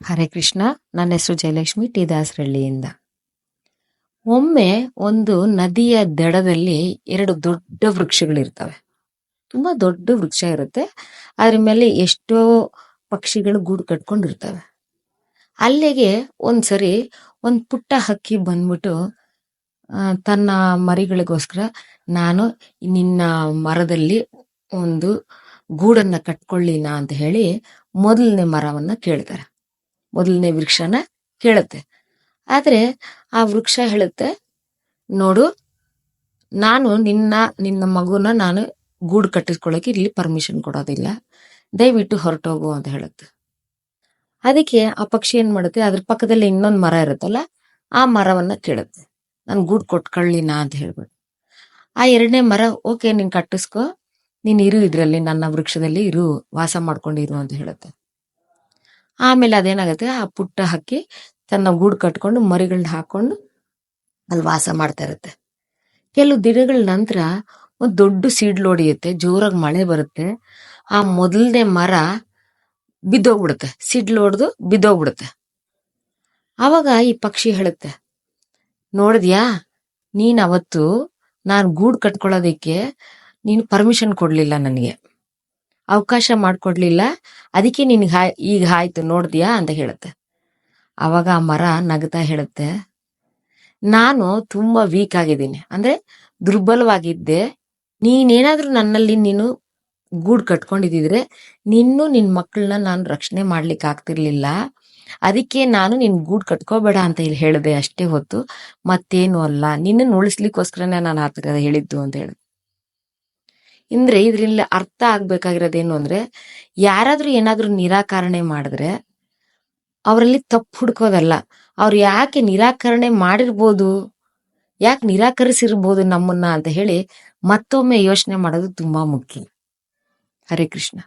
ಹರೇ ಕೃಷ್ಣ. ನನ್ನ ಹೆಸರು ಜಯಲಕ್ಷ್ಮಿ, ಟಿ ದಾಸರಳ್ಳಿಯಿಂದ. ಒಮ್ಮೆ ಒಂದು ನದಿಯ ದಡದಲ್ಲಿ ಎರಡು ದೊಡ್ಡ ವೃಕ್ಷಗಳಿರ್ತವೆ. ತುಂಬಾ ದೊಡ್ಡ ವೃಕ್ಷ ಇರುತ್ತೆ. ಅದ್ರ ಮೇಲೆ ಎಷ್ಟೋ ಪಕ್ಷಿಗಳು ಗೂಡು ಕಟ್ಕೊಂಡಿರ್ತವೆ. ಅಲ್ಲಿಗೆ ಒಂದ್ಸರಿ ಒಂದ್ ಪುಟ್ಟ ಹಕ್ಕಿ ಬಂದ್ಬಿಟ್ಟು ತನ್ನ ಮರಿಗಳಿಗೋಸ್ಕರ ನಾನು ನಿನ್ನ ಮರದಲ್ಲಿ ಒಂದು ಗೂಡನ್ನ ಕಟ್ಕೊಳ್ಳಿನ ಅಂತ ಹೇಳಿ ಮೊದಲನೇ ಮರವನ್ನ ಕೇಳ್ತಾರೆ. ಮೊದಲನೇ ವೃಕ್ಷನ ಕೇಳುತ್ತೆ. ಆದ್ರೆ ಆ ವೃಕ್ಷ ಹೇಳುತ್ತೆ, ನೋಡು, ನಾನು ನಿನ್ನ ಮಗುನ ನಾನು ಗೂಡು ಕಟ್ಟಿಸ್ಕೊಳ್ಳೋಕೆ ಇಲ್ಲಿ ಪರ್ಮಿಷನ್ ಕೊಡೋದಿಲ್ಲ, ದಯವಿಟ್ಟು ಹೊರಟೋಗು ಅಂತ ಹೇಳುತ್ತೆ. ಅದಕ್ಕೆ ಆ ಪಕ್ಷಿ ಏನ್ ಮಾಡುತ್ತೆ, ಅದ್ರ ಪಕ್ಕದಲ್ಲಿ ಇನ್ನೊಂದು ಮರ ಇರುತ್ತಲ್ಲ, ಆ ಮರವನ್ನ ಕೇಳುತ್ತೆ, ನಾನು ಗೂಡು ಕೊಟ್ಕೊಳ್ಳಿನ ಅಂತ ಹೇಳ್ಬಿಟ್ಟು. ಆ ಎರಡನೇ ಮರ, ಓಕೆ, ನೀನ್ ಕಟ್ಟಿಸ್ಕೊ, ನೀನ್ ಇರು, ಇದ್ರಲ್ಲಿ ನನ್ನ ವೃಕ್ಷದಲ್ಲಿ ಇರು, ವಾಸ ಮಾಡ್ಕೊಂಡಿರು ಅಂತ ಹೇಳುತ್ತೆ. ಆಮೇಲೆ ಅದೇನಾಗುತ್ತೆ, ಆ ಪುಟ್ಟ ಹಕ್ಕಿ ತನ್ನ ಗೂಡು ಕಟ್ಕೊಂಡು ಮರಿಗಳನ್ನ ಹಾಕೊಂಡು ಅಲ್ಲಿ ವಾಸ ಮಾಡ್ತಾ ಇರುತ್ತೆ. ಕೆಲವು ದಿನಗಳ ನಂತರ ಒಂದು ದೊಡ್ಡ ಸಿಡ್ಲು ಹೊಡೆಯುತ್ತೆ, ಜೋರಾಗಿ ಮಳೆ ಬರುತ್ತೆ. ಆ ಮೊದಲನೇ ಮರ ಬಿದ್ದೋಗ್ಬಿಡುತ್ತೆ, ಸಿಡ್ಲು ಹೊಡೆದು ಬಿದ್ದೋಗ್ಬಿಡುತ್ತೆ. ಅವಾಗ ಈ ಪಕ್ಷಿ ಹೇಳುತ್ತೆ, ನೋಡಿದ್ಯಾ, ನೀನ್ ಅವತ್ತು ನಾನು ಗೂಡು ಕಟ್ಕೊಳ್ಳೋದಿಕ್ಕೆ ನೀನು ಪರ್ಮಿಷನ್ ಕೊಡ್ಲಿಲ್ಲ, ನನಗೆ ಅವಕಾಶ ಮಾಡ್ಕೊಡ್ಲಿಲ್ಲ, ಅದಕ್ಕೆ ನಿನ್ಗೆ ಈಗ ಆಯ್ತು ನೋಡ್ದ್ಯಾ ಅಂತ ಹೇಳುತ್ತೆ. ಅವಾಗ ಆ ಮರ ನಗ್ತಾ ಹೇಳುತ್ತೆ, ನಾನು ತುಂಬಾ ವೀಕ್ ಆಗಿದ್ದೀನಿ, ಅಂದ್ರೆ ದುರ್ಬಲವಾಗಿದ್ದೆ. ನೀನೇನಾದ್ರೂ ನನ್ನಲ್ಲಿ ನೀನು ಗೂಡು ಕಟ್ಕೊಂಡಿದ್ರೆ ನಿನ್ ಮಕ್ಕಳನ್ನ ನಾನು ರಕ್ಷಣೆ ಮಾಡ್ಲಿಕ್ಕೆ ಆಗ್ತಿರ್ಲಿಲ್ಲ. ಅದಕ್ಕೆ ನಾನು ನಿನ್ ಗೂಡು ಕಟ್ಕೋಬೇಡ ಅಂತ ಇಲ್ಲಿ ಹೇಳಿದೆ ಅಷ್ಟೇ ಹೊತ್ತು, ಮತ್ತೇನು ಅಲ್ಲ, ನಿನ್ನನ್ನು ಉಳಿಸ್ಲಿಕ್ಕೋಸ್ಕರನೇ ನಾನು ಆ ಥರ ಹೇಳಿದ್ದು ಅಂತ ಹೇಳಿ. ಅಂದ್ರೆ ಇದ್ರಿಂದ ಅರ್ಥ ಆಗ್ಬೇಕಾಗಿರೋದೇನು ಅಂದ್ರೆ, ಯಾರಾದ್ರೂ ಏನಾದ್ರೂ ನಿರಾಕರಣೆ ಮಾಡಿದ್ರೆ ಅವರಲ್ಲಿ ತಪ್ಪು ಹುಡ್ಕೋದಲ್ಲ, ಅವ್ರು ಯಾಕೆ ನಿರಾಕರಣೆ ಮಾಡಿರ್ಬೋದು, ಯಾಕೆ ನಿರಾಕರಿಸಿರ್ಬೋದು ನಮ್ಮನ್ನ ಅಂತ ಹೇಳಿ ಮತ್ತೊಮ್ಮೆ ಯೋಚನೆ ಮಾಡೋದು ತುಂಬಾ ಮುಖ್ಯ. ಹರೇ ಕೃಷ್ಣ.